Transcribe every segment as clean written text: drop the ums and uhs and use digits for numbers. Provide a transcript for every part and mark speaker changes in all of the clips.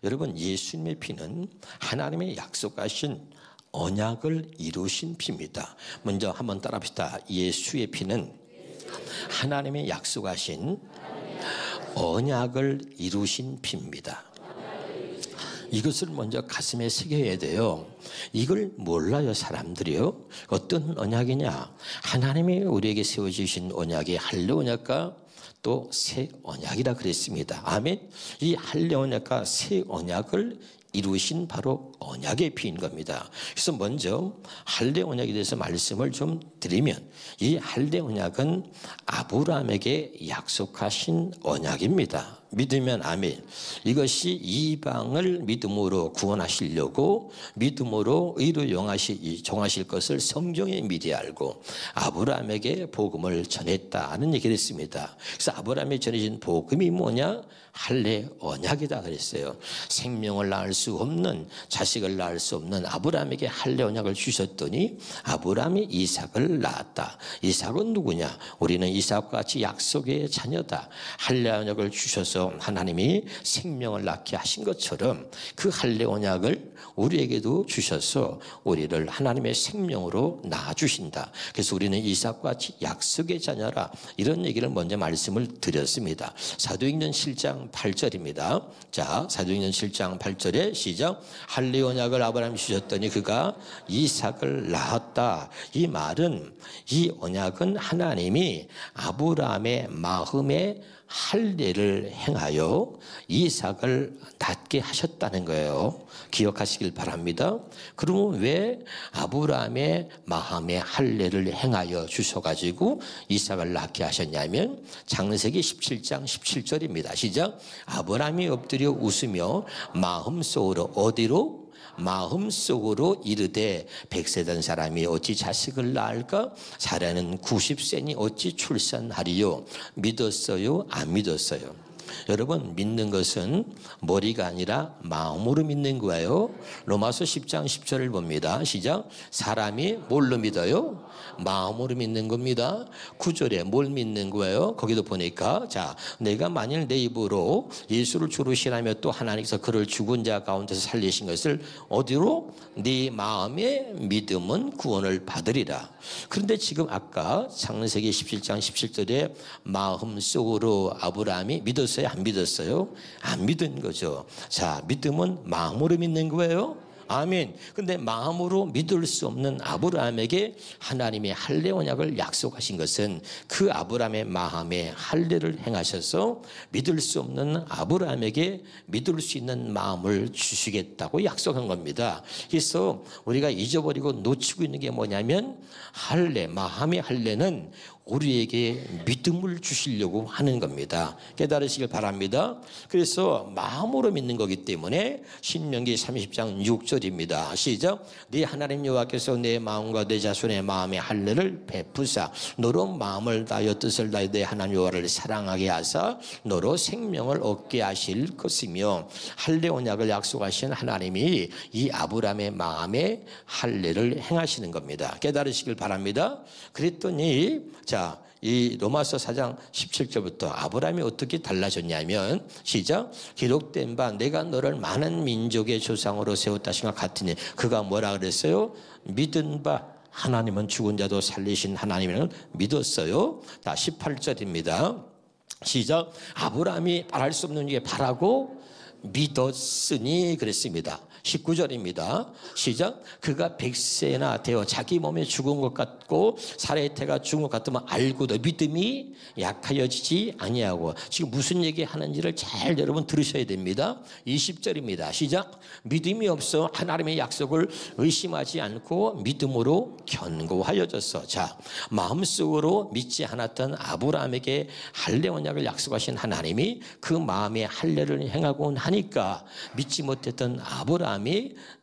Speaker 1: 여러분, 예수님의 피는 하나님의 약속하신 언약을 이루신 피입니다. 먼저 한번 따라합시다. 예수의 피는 하나님의 약속하신 언약을 이루신 피입니다. 이것을 먼저 가슴에 새겨야 돼요. 이걸 몰라요, 사람들이요. 어떤 언약이냐? 하나님이 우리에게 세워주신 언약이 할례 언약과 또 새 언약이라 그랬습니다. 아멘. 이 할례 언약과 새 언약을 이루신 바로 언약의 피인 겁니다. 그래서 먼저 할례 언약에 대해서 말씀을 좀 드리면, 이 할례 언약은 아브라함에게 약속하신 언약입니다. 믿으면 아멘. 이것이 이방을 믿음으로 구원하시려고 믿음으로 의로 정하실 것을 성경에 미리 알고 아브라함에게 복음을 전했다는 얘기를 했습니다. 그래서 아브라함이 전해진 복음이 뭐냐? 할례 언약이다 그랬어요. 생명을 낳을 수 없는, 자식을 낳을 수 없는 아브라함에게 할례 언약을 주셨더니 아브라함이 이삭을 낳았다. 이삭은 누구냐? 우리는 이삭과 같이 약속의 자녀다. 할례 언약을 주셔서 하나님이 생명을 낳게 하신 것처럼 그 할례 언약을 우리에게도 주셔서 우리를 하나님의 생명으로 낳아주신다. 그래서 우리는 이삭과 같이 약속의 자녀라, 이런 얘기를 먼저 말씀을 드렸습니다. 사도행전 7장 8절입니다. 자, 사도행전 7장 8절에 시작. 할례 언약을 아브라함이 주셨더니 그가 이삭을 낳았다. 이 말은, 이 언약은 하나님이 아브라함의 마음에 할례를 행하여 이삭을 낳게 하셨다는 거예요. 기억하시길 바랍니다. 그러면 왜 아브라함의 마음에 할례를 행하여 주셔가지고 이삭을 낳게 하셨냐면 창세기 17장 17절입니다. 시작. 아브라함이 엎드려 웃으며 마음속으로, 어디로? 마음속으로 이르되 100세 된 사람이 어찌 자식을 낳을까? 사라는 90세니 어찌 출산하리요? 믿었어요? 안 믿었어요? 여러분, 믿는 것은 머리가 아니라 마음으로 믿는 거예요. 로마서 10장 10절을 봅니다. 시작. 사람이 뭘로 믿어요? 마음으로 믿는 겁니다. 9절에 뭘 믿는 거예요? 거기도 보니까, 자, 내가 만일 내 입으로 예수를 주로 신하며 또 하나님께서 그를 죽은 자 가운데서 살리신 것을 어디로? 네 마음의 믿음은 구원을 받으리라. 그런데 지금 아까 창세기 17장 17절에 마음속으로 아브라함이 믿었어요? 안 믿었어요? 안 믿은 거죠. 자, 믿음은 마음으로 믿는 거예요. 아멘. 근데 마음으로 믿을 수 없는 아브라함에게 하나님의 할례 언약을 약속하신 것은 그 아브라함의 마음에 할례를 행하셔서 믿을 수 없는 아브라함에게 믿을 수 있는 마음을 주시겠다고 약속한 겁니다. 그래서 우리가 잊어버리고 놓치고 있는 게 뭐냐면, 할례, 마음의 할례는 우리에게 믿음을 주시려고 하는 겁니다. 깨달으시길 바랍니다. 그래서 마음으로 믿는 거기 때문에 신명기 30장 6절입니다. 시작. 네 하나님 여호와께서 내 마음과 내 자손의 마음의 할례를 베푸사 너로 마음을 다하여 뜻을 다하여 내 하나님 여호와를 사랑하게 하사 너로 생명을 얻게 하실 것이며, 할례 언약을 약속하신 하나님이 이 아브라함의 마음에 할례를 행하시는 겁니다. 깨달으시길 바랍니다. 그랬더니 자, 이 로마서 4장 17절부터 아브라함이 어떻게 달라졌냐면, 시작. 기록된 바 내가 너를 많은 민족의 조상으로 세웠다 하신 것 같으니, 그가 뭐라 그랬어요? 믿은 바 하나님은 죽은 자도 살리신 하나님을 믿었어요. 자, 18절입니다. 시작. 아브라함이 바랄 수 없는 게 바라고 믿었으니 그랬습니다. 19절입니다. 시작. 그가 100세나 되어 자기 몸에 죽은 것 같고 사라의 태가 죽은 것 같으면 알고도 믿음이 약하여지지 아니하고. 지금 무슨 얘기하는지를 잘 여러분 들으셔야 됩니다. 20절입니다. 시작. 믿음이 없어 하나님의 약속을 의심하지 않고 믿음으로 견고하여졌어. 자, 마음속으로 믿지 않았던 아브라함에게 할례 언약을 약속하신 하나님이 그 마음에 할례를 행하고 하니까 믿지 못했던 아브라함이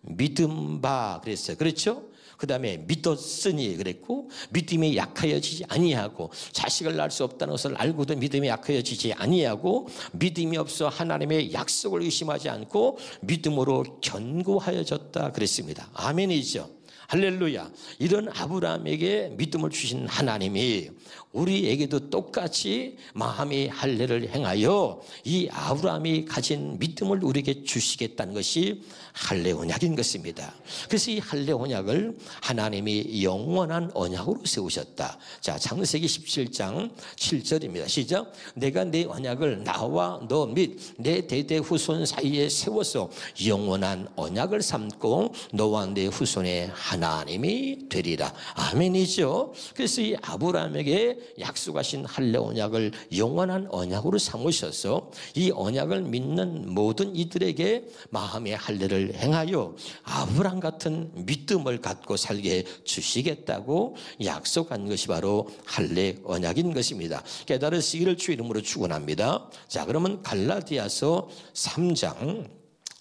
Speaker 1: 믿음 바 그랬어요. 그렇죠? 그 다음에 믿었으니 그랬고, 믿음이 약하여지지 아니하고, 자식을 낳을 수 없다는 것을 알고도 믿음이 약하여지지 아니하고, 믿음이 없어 하나님의 약속을 의심하지 않고 믿음으로 견고하여졌다 그랬습니다. 아멘이죠. 할렐루야. 이런 아브라함에게 믿음을 주신 하나님이 우리에게도 똑같이 마음의 할례를 행하여 이 아브라함이 가진 믿음을 우리에게 주시겠다는 것이 할례 언약인 것입니다. 그래서 이 할례 언약을 하나님이 영원한 언약으로 세우셨다. 자, 창세기 17장 7절입니다. 시작. 내가 내 언약을 나와 너 및 내 대대 후손 사이에 세워서 영원한 언약을 삼고 너와 내 후손의 하나님이 되리라. 아멘이죠. 그래서 이 아브라함에게 약속하신 할례 언약을 영원한 언약으로 삼으셔서 이 언약을 믿는 모든 이들에게 마음의 할례를 행하여 아브라함 같은 믿음을 갖고 살게 주시겠다고 약속한 것이 바로 할례 언약인 것입니다. 깨달으시기를 주 이름으로 축원합니다. 자, 그러면 갈라디아서 3장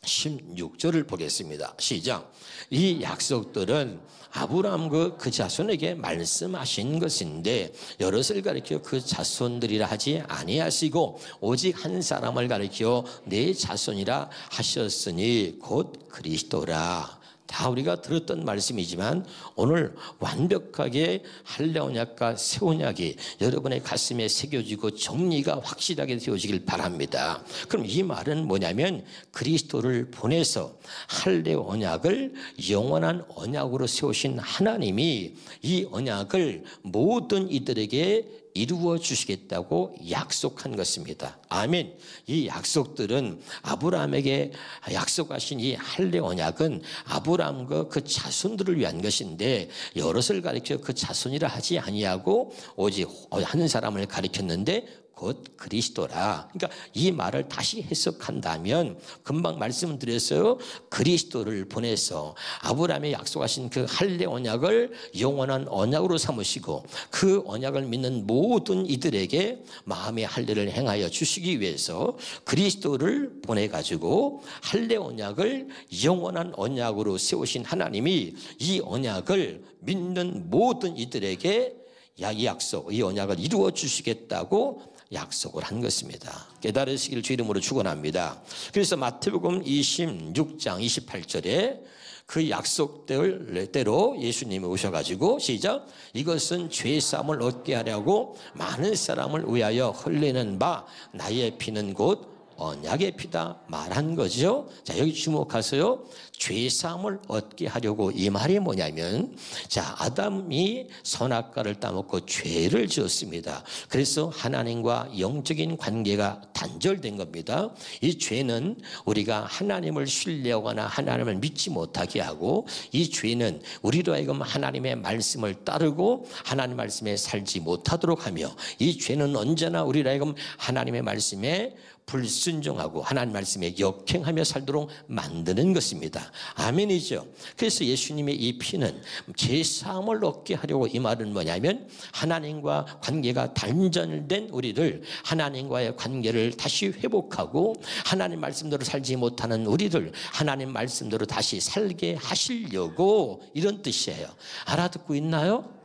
Speaker 1: 16절을 보겠습니다. 시작. 이 약속들은 아브라함 그 자손에게 말씀하신 것인데 여럿을 가리켜 그 자손들이라 하지 아니하시고 오직 한 사람을 가리켜 내 자손이라 하셨으니 곧 그리스도라. 다 우리가 들었던 말씀이지만 오늘 완벽하게 할례 언약과 새 언약이 여러분의 가슴에 새겨지고 정리가 확실하게 되어지길 바랍니다. 그럼 이 말은 뭐냐면 그리스도를 보내서 할례 언약을 영원한 언약으로 세우신 하나님이 이 언약을 모든 이들에게 이루어 주시겠다고 약속한 것입니다. 아멘. 이 약속들은 아브라함에게 약속하신 이 할례 언약은 아브라함과 그 자손들을 위한 것인데 여럿을 가리켜 그 자손이라 하지 아니하고 오직 한 사람을 가리켰는데 곧 그리스도라. 그러니까 이 말을 다시 해석한다면 금방 말씀드렸어요. 그리스도를 보내서 아브라함이 약속하신 그 할례 언약을 영원한 언약으로 삼으시고 그 언약을 믿는 모든 이들에게 마음의 할례를 행하여 주시기 위해서 그리스도를 보내가지고 할례 언약을 영원한 언약으로 세우신 하나님이 이 언약을 믿는 모든 이들에게 이 약속, 이 언약을 이루어 주시겠다고 약속을 한 것입니다. 깨달으시기를 주 이름으로 축원합니다. 그래서 마태복음 26장 28절에 그 약속대로 예수님이 오셔가지고 시작. 이것은 죄 사함을 얻게 하려고 많은 사람을 위하여 흘리는 바 나의 피는 곧 언약의 피다 말한 거죠. 자, 여기 주목하세요. 죄 사함을 얻게 하려고 이 말이 뭐냐면 자, 아담이 선악과를 따먹고 죄를 지었습니다. 그래서 하나님과 영적인 관계가 단절된 겁니다. 이 죄는 우리가 하나님을 신뢰하거나 하나님을 믿지 못하게 하고 이 죄는 우리로 하여금 하나님의 말씀을 따르고 하나님 말씀에 살지 못하도록 하며 이 죄는 언제나 우리로 하여금 하나님의 말씀에 불순종하고 하나님 말씀에 역행하며 살도록 만드는 것입니다. 아멘이죠. 그래서 예수님의 이 피는 죄사함을 얻게 하려고 이 말은 뭐냐면 하나님과 관계가 단절된 우리를 하나님과의 관계를 다시 회복하고 하나님 말씀대로 살지 못하는 우리를 하나님 말씀대로 다시 살게 하시려고 이런 뜻이에요. 알아듣고 있나요?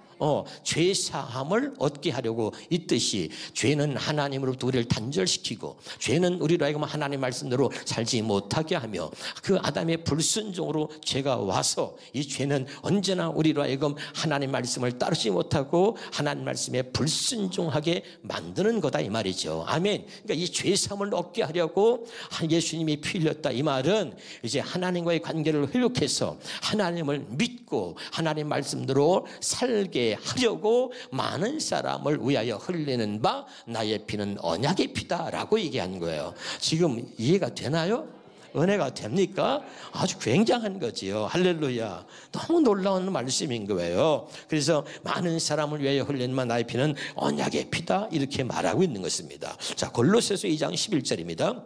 Speaker 1: 죄 사함을 얻게 하려고 이 뜻이 죄는 하나님으로부터 우리를 단절시키고 죄는 우리로 하여금 하나님 말씀대로 살지 못하게 하며 그 아담의 불순종으로 죄가 와서 이 죄는 언제나 우리로 하여금 하나님 말씀을 따르지 못하고 하나님 말씀에 불순종하게 만드는 거다 이 말이죠. 아멘. 그러니까 이 죄 사함을 얻게 하려고 예수님이 피 흘렸다 이 말은 이제 하나님과의 관계를 회복해서 하나님을 믿고 하나님 말씀대로 살게 하려고 많은 사람을 위하여 흘리는 바 나의 피는 언약의 피다라고 얘기한 거예요. 지금 이해가 되나요? 은혜가 됩니까? 아주 굉장한 거지요. 할렐루야. 너무 놀라운 말씀인 거예요. 그래서 많은 사람을 위하여 흘리는 바 나의 피는 언약의 피다 이렇게 말하고 있는 것입니다. 자, 골로새서 2장 11절입니다.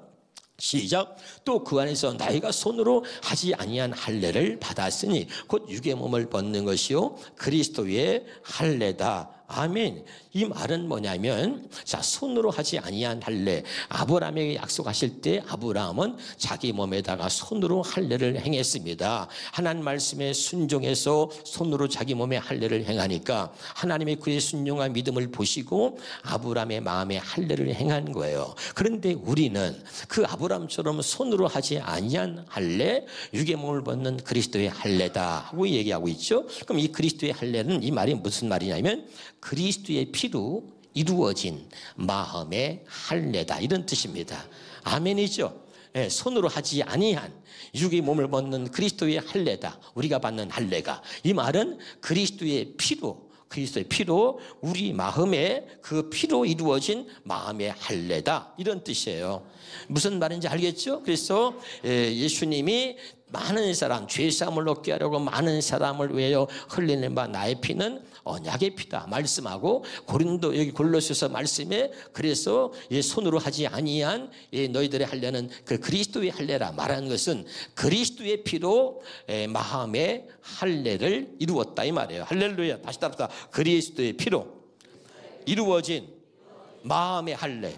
Speaker 1: 시작. 또 그 안에서 나이가 손으로 하지 아니한 할례를 받았으니 곧 육의 몸을 벗는 것이요 그리스도의 할례다 아멘. 이 말은 뭐냐면, 자, 손으로 하지 아니한 할례. 아브라함에게 약속하실 때 아브라함은 자기 몸에다가 손으로 할례를 행했습니다. 하나님 말씀에 순종해서 손으로 자기 몸에 할례를 행하니까 하나님의 그의 순종과 믿음을 보시고 아브라함의 마음에 할례를 행한 거예요. 그런데 우리는 그 아브라함처럼 손으로 하지 아니한 할례, 육의 몸을 벗는 그리스도의 할례다 하고 얘기하고 있죠. 그럼 이 그리스도의 할례는 이 말이 무슨 말이냐면 그리스도의 피로 이루어진 마음의 할례다 이런 뜻입니다. 아멘이죠. 예, 손으로 하지 아니한 육의 몸을 벗는 그리스도의 할례다. 우리가 받는 할례가, 이 말은 그리스도의 피로 우리 마음에 그 피로 이루어진 마음의 할례다 이런 뜻이에요. 무슨 말인지 알겠죠? 그래서 예수님이 많은 사람, 죄사함을 얻게 하려고 많은 사람을 위하여 흘리는 바 나의 피는 언약의 피다 말씀하고, 고린도 여기 골로새서 말씀에 그래서 손으로 하지 아니한 너희들의 할례는 그 그리스도의 할례라 말하는 것은 그리스도의 피로 마음의 할례를 이루었다 이 말이에요. 할렐루야. 다시 따라합시다. 그리스도의 피로 이루어진 마음의 할례,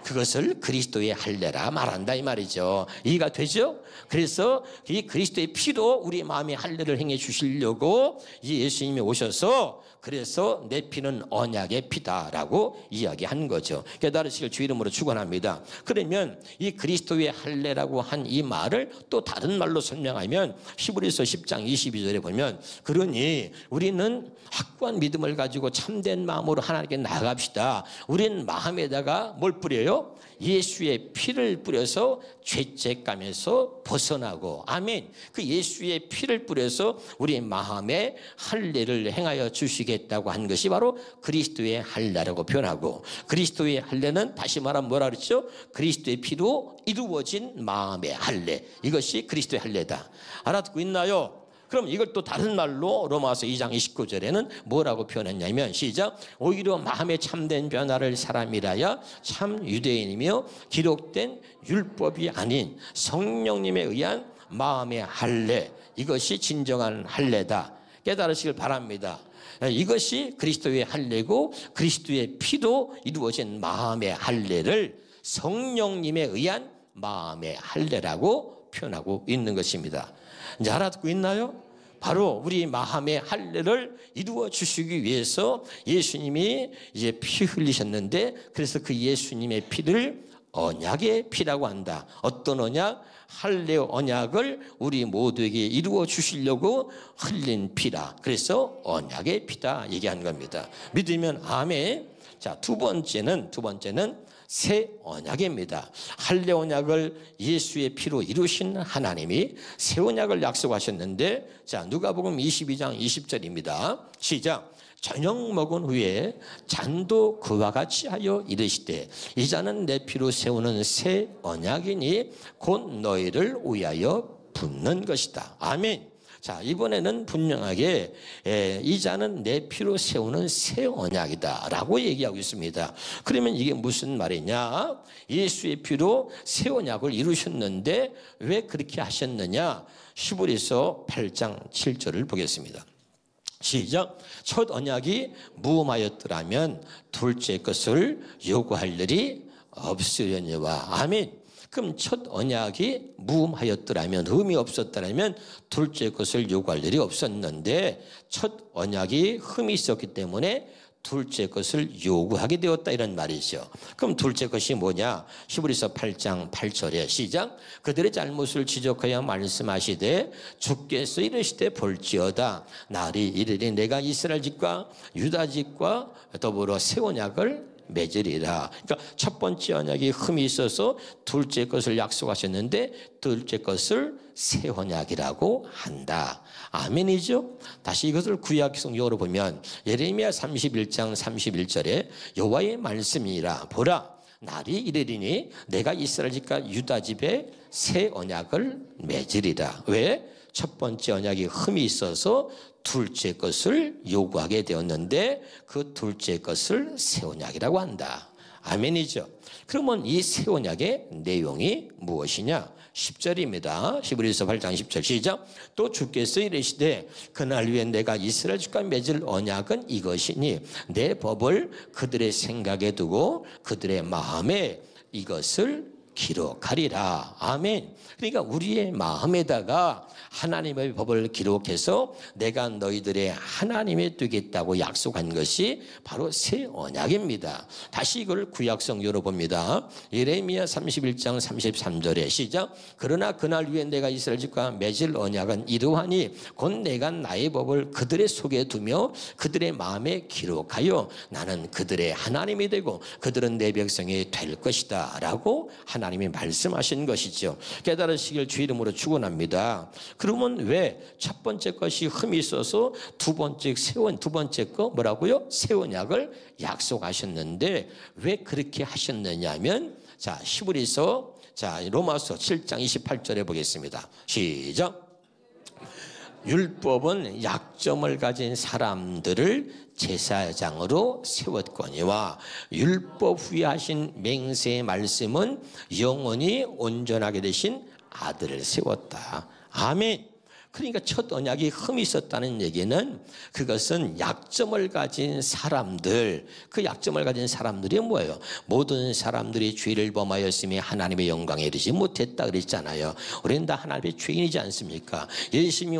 Speaker 1: 그것을 그리스도의 할례라 말한다 이 말이죠. 이해가 되죠? 그래서 이 그리스도의 피로 우리 마음의 할례를 행해 주시려고 예수님이 오셔서 그래서 내 피는 언약의 피다라고 이야기한 거죠. 깨달으시길 주 이름으로 축원합니다. 그러면 이 그리스도의 할례라고 한 이 말을 또 다른 말로 설명하면 히브리서 10장 22절에 보면, 그러니 우리는 확고한 믿음을 가지고 참된 마음으로 하나님께 나아갑시다. 우리는 마음에다가 뭘 뿌려요? 예수의 피를 뿌려서 죄책감에서 벗어나고, 아멘. 그 예수의 피를 뿌려서 우리 마음에 할례를 행하여 주시겠다고 한 것이 바로 그리스도의 할례라고 표현하고, 그리스도의 할례는 다시 말하면 뭐라 그랬죠? 그리스도의 피로 이루어진 마음의 할례, 이것이 그리스도의 할례다. 알아듣고 있나요? 그럼 이걸 또 다른 말로 로마서 2장 29절에는 뭐라고 표현했냐면, 시작. 오히려 마음에 참된 변화를 사람이라야 참 유대인이며 기록된 율법이 아닌 성령님에 의한 마음의 할례, 이것이 진정한 할례다. 깨달으시길 바랍니다. 이것이 그리스도의 할례고 그리스도의 피로 이루어진 마음의 할례를 성령님에 의한 마음의 할례라고 표현하고 있는 것입니다. 이제 알아듣고 있나요? 바로 우리 마음의 할례를 이루어 주시기 위해서 예수님이 이제 피 흘리셨는데, 그래서 그 예수님의 피를 언약의 피라고 한다. 어떤 언약? 할례 언약을 우리 모두에게 이루어 주시려고 흘린 피라. 그래서 언약의 피다 얘기하는 겁니다. 믿으면 아멘. 자, 두 번째는 새 언약입니다. 할례 언약을 예수의 피로 이루신 하나님이 새 언약을 약속하셨는데, 자, 누가복음 22장 20절입니다. 시작. 저녁 먹은 후에 잔도 그와 같이 하여 이르시되 이 잔은 내 피로 세우는 새 언약이니 곧 너희를 위하여 붓는 것이다. 아멘. 자, 이번에는 분명하게 이 잔은 내 피로 세우는 새 언약이다 라고 얘기하고 있습니다. 그러면 이게 무슨 말이냐? 예수의 피로 새 언약을 이루셨는데 왜 그렇게 하셨느냐? 히브리서 8장 7절을 보겠습니다. 시작. 첫 언약이 무음하였더라면 둘째 것을 요구할 일이 없으려니와. 아멘. 그럼 첫 언약이 무음하였더라면, 흠이 없었더라면 둘째 것을 요구할 일이 없었는데, 첫 언약이 흠이 있었기 때문에 둘째 것을 요구하게 되었다 이런 말이죠. 그럼 둘째 것이 뭐냐? 히브리서 8장 8절에 시작. 그들의 잘못을 지적하여 말씀하시되 주께서 이르시되 볼지어다 날이 이르리 내가 이스라엘 집과 유다 집과 더불어 새 언약을 맺으리라. 그러니까 첫 번째 언약이 흠이 있어서 둘째 것을 약속하셨는데 둘째 것을 새 언약이라고 한다. 아멘이죠? 다시 이것을 구약 성경으로 보면 예레미야 31장 31절에 여호와의 말씀이라 보라 날이 이르리니 내가 이스라엘 집과 유다 집에 새 언약을 맺으리라. 왜? 첫 번째 언약이 흠이 있어서 둘째 것을 요구하게 되었는데 그 둘째 것을 새 언약이라고 한다. 아멘이죠. 그러면 이 새 언약의 내용이 무엇이냐? 10절입니다. 히브리서 8장 10절 시작. 또 주께서 이르시되 그날 위에 내가 이스라엘 집과 맺을 언약은 이것이니 내 법을 그들의 생각에 두고 그들의 마음에 이것을 기록하리라. 아멘. 그러니까 우리의 마음에다가 하나님의 법을 기록해서 내가 너희들의 하나님이 되겠다고 약속한 것이 바로 새 언약입니다. 다시 이걸 구약성경으로 봅니다. 예레미야 31장 33절에 시작. 그러나 그날 위에 내가 이스라엘 집과 맺을 언약은 이러하니 곧 내가 나의 법을 그들의 속에 두며 그들의 마음에 기록하여 나는 그들의 하나님이 되고 그들은 내 백성이 될 것이다 라고 하나님이 말씀하신 것이죠. 깨달으시길 주 이름으로 축원합니다. 그러면 왜 첫 번째 것이 흠이 있어서 두 번째 거 뭐라고요? 새 언약을 약속하셨는데 왜 그렇게 하셨느냐면 자 히브리서 로마서 7장 28절에 보겠습니다. 시작. 율법은 약점을 가진 사람들을 제사장으로 세웠거니와 율법 후에 하신 맹세의 말씀은 영원히 온전하게 되신 아들을 세웠다. 아멘. 그러니까 첫 언약이 흠이 있었다는 얘기는 그것은 약점을 가진 사람들, 그 약점을 가진 사람들이 뭐예요? 모든 사람들이 죄를 범하였으며 하나님의 영광에 이르지 못했다 그랬잖아요. 우리는 다 하나님의 죄인이지 않습니까? 예수님이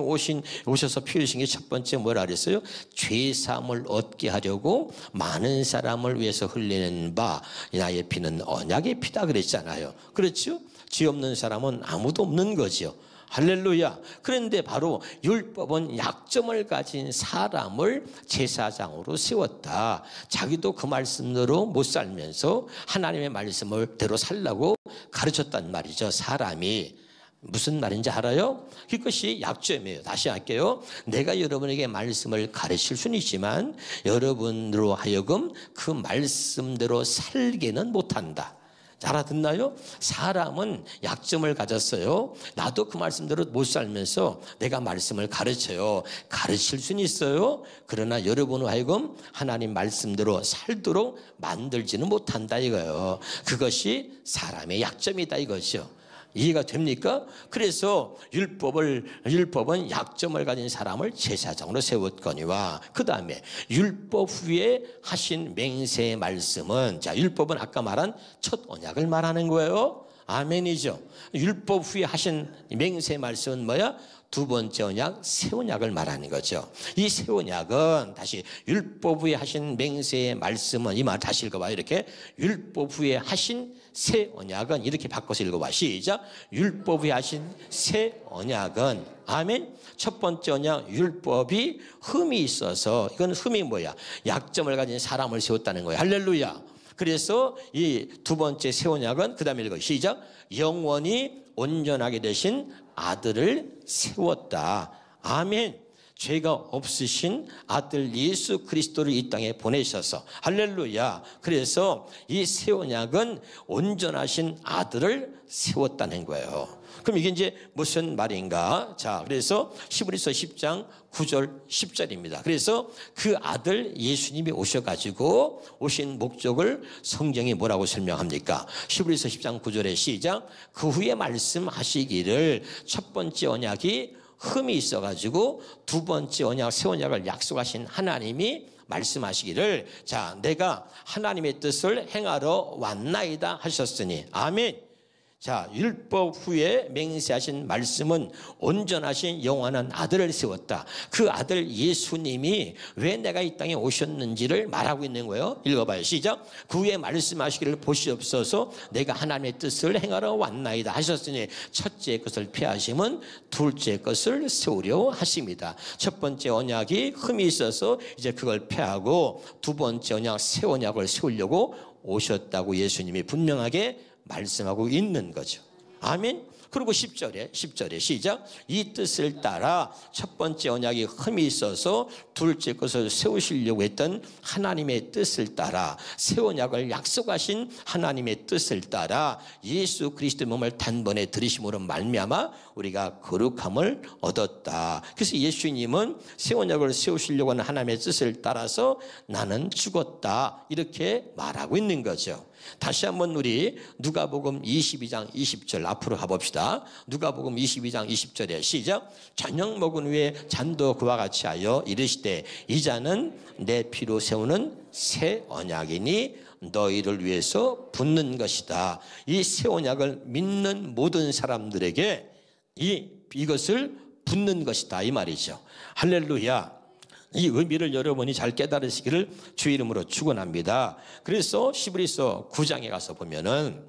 Speaker 1: 오셔서 피 흘리신 게 첫 번째 뭐라 그랬어요? 죄사함을 얻게 하려고 많은 사람을 위해서 흘리는 바 나의 피는 언약의 피다 그랬잖아요. 그렇죠? 죄 없는 사람은 아무도 없는 거죠. 할렐루야. 그런데 바로 율법은 약점을 가진 사람을 제사장으로 세웠다. 자기도 그 말씀대로 못 살면서 하나님의 말씀을 대로 살라고 가르쳤단 말이죠. 사람이. 무슨 말인지 알아요? 그것이 약점이에요. 다시 할게요. 내가 여러분에게 말씀을 가르칠 수는 있지만 여러분으로 하여금 그 말씀대로 살기는 못한다. 알아듣나요? 사람은 약점을 가졌어요. 나도 그 말씀대로 못 살면서 내가 말씀을 가르쳐요. 가르칠 수는 있어요. 그러나 여러분으로 하여금 하나님 말씀대로 살도록 만들지는 못한다 이거예요. 그것이 사람의 약점이다 이거죠. 이해가 됩니까? 그래서 율법은 약점을 가진 사람을 제사장으로 세웠거니와 그 다음에 율법 후에 하신 맹세의 말씀은 자 율법은 아까 말한 첫 언약을 말하는 거예요. 아멘이죠. 율법 후에 하신 맹세의 말씀은 뭐야? 두 번째 언약, 새 언약을 말하는 거죠. 이 새 언약은 다시 율법 후에 하신 맹세의 말씀은 이 말 다시 읽어봐. 이렇게 율법 후에 하신 새 언약은 이렇게 바꿔서 읽어봐. 시작. 율법 후에 하신 새 언약은 아멘. 첫 번째 언약 율법이 흠이 있어서 이건 흠이 뭐야? 약점을 가진 사람을 세웠다는 거예요. 할렐루야. 그래서 이 두 번째 새 언약은 그 다음에 읽어. 시작. 영원히 온전하게 되신 아들을 세웠다. 아멘. 죄가 없으신 아들 예수 그리스도를 이 땅에 보내셔서 할렐루야. 그래서 이 새 언약은 온전하신 아들을 세웠다는 거예요. 그럼 이게 이제 무슨 말인가? 자, 그래서 히브리서 10장 9절 10절입니다. 그래서 그 아들 예수님이 오셔가지고 오신 목적을 성경이 뭐라고 설명합니까? 히브리서 10장 9절에 시작. 그 후에 말씀하시기를 첫 번째 언약이 흠이 있어가지고 두 번째 언약, 새 언약을 약속하신 하나님이 말씀하시기를 자, 내가 하나님의 뜻을 행하러 왔나이다 하셨으니 아멘. 자, 율법 후에 맹세하신 말씀은 온전하신 영원한 아들을 세웠다. 그 아들 예수님이 왜 내가 이 땅에 오셨는지를 말하고 있는 거예요. 읽어봐요. 시작. 그 후에 말씀하시기를 보시옵소서 내가 하나님의 뜻을 행하러 왔나이다 하셨으니 첫째 것을 폐하심은 둘째 것을 세우려 하십니다. 첫 번째 언약이 흠이 있어서 이제 그걸 폐하고 두 번째 언약, 새 언약을 세우려고 오셨다고 예수님이 분명하게 말씀하고 있는 거죠. 아멘. 그리고 10절에 시작. 이 뜻을 따라 첫 번째 언약이 흠이 있어서 둘째 것을 세우시려고 했던 하나님의 뜻을 따라 새 언약을 약속하신 하나님의 뜻을 따라 예수 그리스도의 몸을 단번에 들이심으로 말미암아 우리가 거룩함을 얻었다. 그래서 예수님은 새 언약을 세우시려고 하는 하나님의 뜻을 따라서 나는 죽었다, 이렇게 말하고 있는 거죠. 다시 한번 우리 누가복음 22장 20절 앞으로 가봅시다. 누가복음 22장 20절에 시작. 저녁 먹은 후에 잔도 그와 같이 하여 이르시되 이 잔은 내 피로 세우는 새 언약이니 너희를 위해서 붓는 것이다. 이 새 언약을 믿는 모든 사람들에게 이것을 붓는 것이다, 이 말이죠. 할렐루야. 이 의미를 여러분이 잘 깨달으시기를 주 이름으로 축원합니다. 그래서 히브리서 9장에 가서 보면은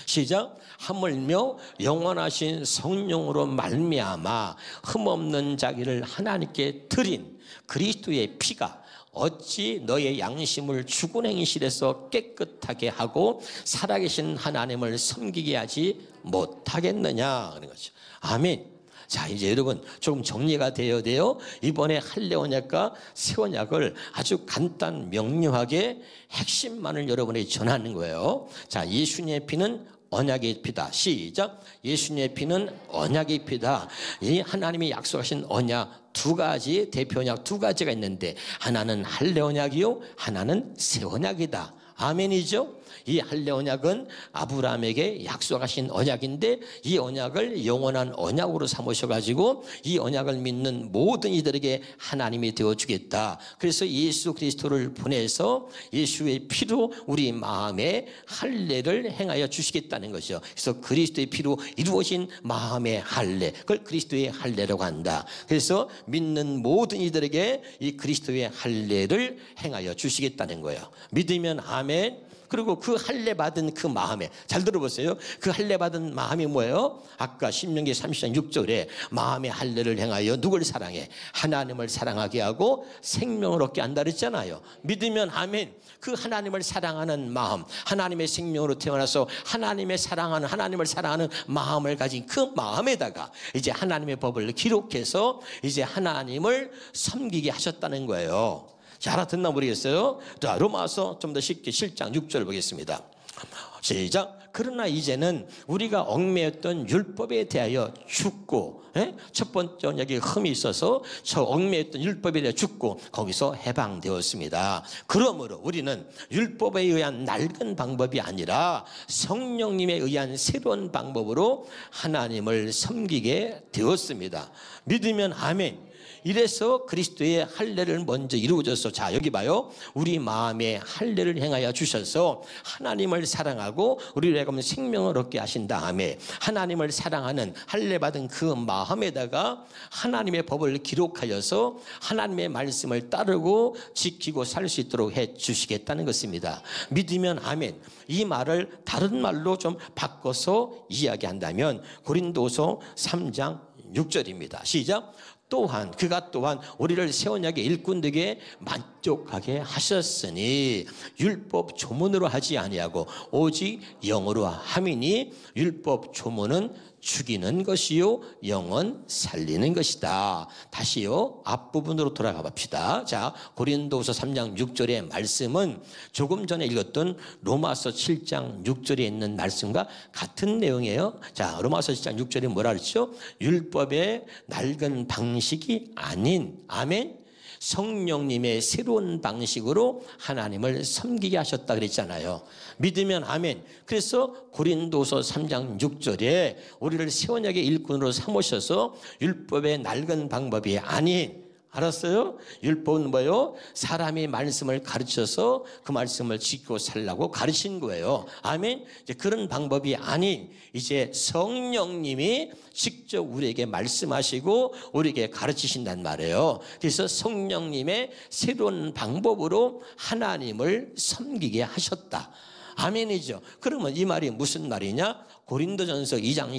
Speaker 1: 시작. 하물며 영원하신 성령으로 말미암아 흠없는 자기를 하나님께 드린 그리스도의 피가 어찌 너의 양심을 죽은 행실에서 깨끗하게 하고 살아계신 하나님을 섬기게 하지 못하겠느냐 하는 거죠. 아멘. 자, 이제 여러분 조금 정리가 되어야 돼요. 이번에 할례 언약과 새 언약을 아주 간단 명료하게 핵심만을 여러분에게 전하는 거예요. 자, 예수님의 피는 언약의 피다. 시작. 예수님의 피는 언약의 피다. 이 하나님이 약속하신 언약 두 가지, 대표 언약 두 가지가 있는데 하나는 할례 언약이요, 하나는 새 언약이다. 아멘이죠. 이 할례 언약은 아브라함에게 약속하신 언약인데 이 언약을 영원한 언약으로 삼으셔가지고 이 언약을 믿는 모든 이들에게 하나님이 되어주겠다. 그래서 예수 그리스도를 보내서 예수의 피로 우리 마음에 할례를 행하여 주시겠다는 것이죠. 그래서 그리스도의 피로 이루어진 마음의 할례, 그걸 그리스도의 할례라고 한다. 그래서 믿는 모든 이들에게 이 그리스도의 할례를 행하여 주시겠다는 거예요. 믿으면 아멘. 그리고 그 할례 받은 그 마음에, 잘 들어보세요. 그 할례 받은 마음이 뭐예요? 아까 신명기 30장 6절에 마음의 할례를 행하여 누굴 사랑해? 하나님을 사랑하게 하고 생명을 얻게 한다 그랬잖아요. 믿으면 아멘. 그 하나님을 사랑하는 마음, 하나님의 생명으로 태어나서 하나님을 사랑하는 마음을 가진 그 마음에다가 이제 하나님의 법을 기록해서 이제 하나님을 섬기게 하셨다는 거예요. 자, 알아듣나 모르겠어요. 자, 로마서 좀 더 쉽게 7장 6절 보겠습니다. 시작. 그러나 이제는 우리가 얽매였던 율법에 대하여 죽고, 첫 번째 언약에 흠이 있어서 저 얽매였던 율법에 대하여 죽고 거기서 해방되었습니다. 그러므로 우리는 율법에 의한 낡은 방법이 아니라 성령님에 의한 새로운 방법으로 하나님을 섬기게 되었습니다. 믿으면 아멘. 이래서 그리스도의 할례를 먼저 이루어져서, 자 여기 봐요. 우리 마음에 할례를 행하여 주셔서 하나님을 사랑하고 우리를 하면 생명을 얻게 하신 다음에 하나님을 사랑하는 할례 받은 그 마음에다가 하나님의 법을 기록하여서 하나님의 말씀을 따르고 지키고 살 수 있도록 해 주시겠다는 것입니다. 믿으면 아멘. 이 말을 다른 말로 좀 바꿔서 이야기한다면 고린도서 3장 6절입니다. 시작. 또한 그가 또한 우리를 새 언약의 일꾼들에게 만족하게 하셨으니 율법 조문으로 하지 아니하고 오직 영으로 함이니 율법 조문은 죽이는 것이요 영은 살리는 것이다. 다시요 앞부분으로 돌아가 봅시다. 자, 고린도서 3장 6절의 말씀은 조금 전에 읽었던 로마서 7장 6절에 있는 말씀과 같은 내용이에요. 자, 로마서 7장 6절에 뭐라 그랬죠? 율법의 낡은 방식이 아닌, 아멘, 성령님의 새로운 방식으로 하나님을 섬기게 하셨다 그랬잖아요. 믿으면 아멘. 그래서 고린도서 3장 6절에 우리를 새 언약의 일꾼으로 삼으셔서 율법의 낡은 방법이 아닌, 알았어요? 율법은 뭐예요? 사람이 말씀을 가르쳐서 그 말씀을 지키고 살라고 가르친 거예요. 아멘. 이제 그런 방법이 아닌 이제 성령님이 직접 우리에게 말씀하시고 우리에게 가르치신단 말이에요. 그래서 성령님의 새로운 방법으로 하나님을 섬기게 하셨다. 아멘이죠. 그러면 이 말이 무슨 말이냐? 고린도전서 2장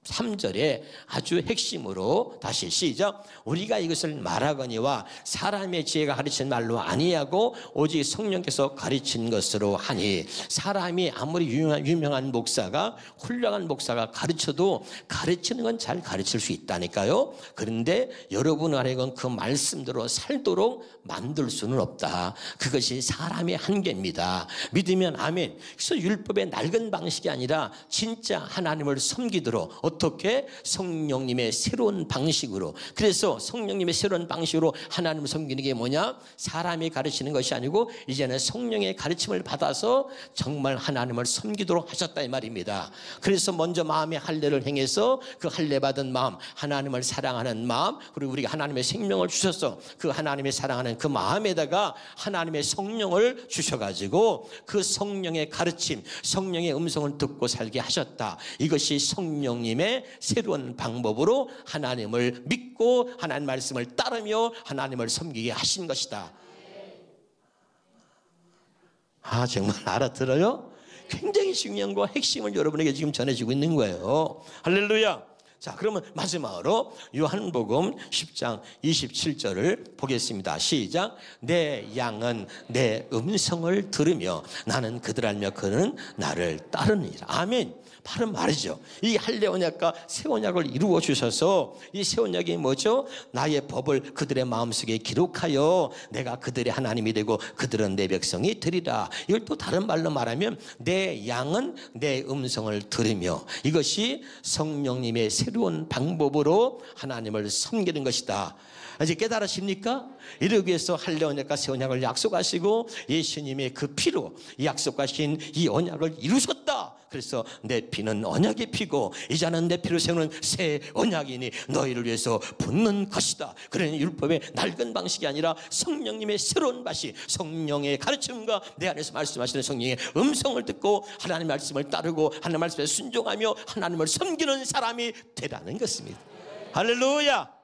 Speaker 1: 13절에 아주 핵심으로 다시 시작. 우리가 이것을 말하거니와 사람의 지혜가 가르친 말로 아니하고 오직 성령께서 가르친 것으로 하니, 사람이 아무리 유명한 목사가, 훌륭한 목사가 가르쳐도 가르치는 건 잘 가르칠 수 있다니까요. 그런데 여러분 안에는 그 말씀대로 살도록 만들 수는 없다. 그것이 사람의 한계입니다. 믿으면 아멘. 그래서 율법의 낡은 방식이 아니라 진짜 하나님을 섬기도록 어떻게? 성령님의 새로운 방식으로. 그래서 성령님의 새로운 방식으로 하나님을 섬기는 게 뭐냐? 사람이 가르치는 것이 아니고 이제는 성령의 가르침을 받아서 정말 하나님을 섬기도록 하셨다 이 말입니다. 그래서 먼저 마음의 할례를 행해서 그 할례 받은 마음, 하나님을 사랑하는 마음, 그리고 우리가 하나님의 생명을 주셔서 그 하나님의 사랑하는 그 마음에다가 하나님의 성령을 주셔가지고 그 성령의 가르침, 성령의 음성을 듣고 살게 하셨다. 이것이 성령님의 새로운 방법으로 하나님을 믿고 하나님 말씀을 따르며 하나님을 섬기게 하신 것이다. 정말 알아들어요? 굉장히 중요한 거 핵심을 여러분에게 지금 전해지고 있는 거예요. 할렐루야. 자, 그러면 마지막으로 요한복음 10장 27절을 보겠습니다. 시작. 내 양은 내 음성을 들으며 나는 그들 알며 그는 나를 따르니라. 아멘. 바로 말이죠. 이 할례 언약과 새 언약을 이루어 주셔서 이 새 언약이 뭐죠? 나의 법을 그들의 마음속에 기록하여 내가 그들의 하나님이 되고 그들은 내 백성이 되리라. 이걸 또 다른 말로 말하면 내 양은 내 음성을 들으며, 이것이 성령님의 새로운 방법으로 하나님을 섬기는 것이다. 이제 깨달으십니까? 이러기 위해서 할례 언약과 새 언약을 약속하시고 예수님의 그 피로 약속하신 이 언약을 이루셨다. 그래서 내 피는 언약의 피고 이제는 내 피로 세우는 새 언약이니 너희를 위해서 붓는 것이다. 그러니 율법의 낡은 방식이 아니라 성령님의 새로운 방식, 성령의 가르침과 내 안에서 말씀하시는 성령의 음성을 듣고 하나님의 말씀을 따르고 하나님의 말씀에 순종하며 하나님을 섬기는 사람이 되라는 것입니다. 할렐루야.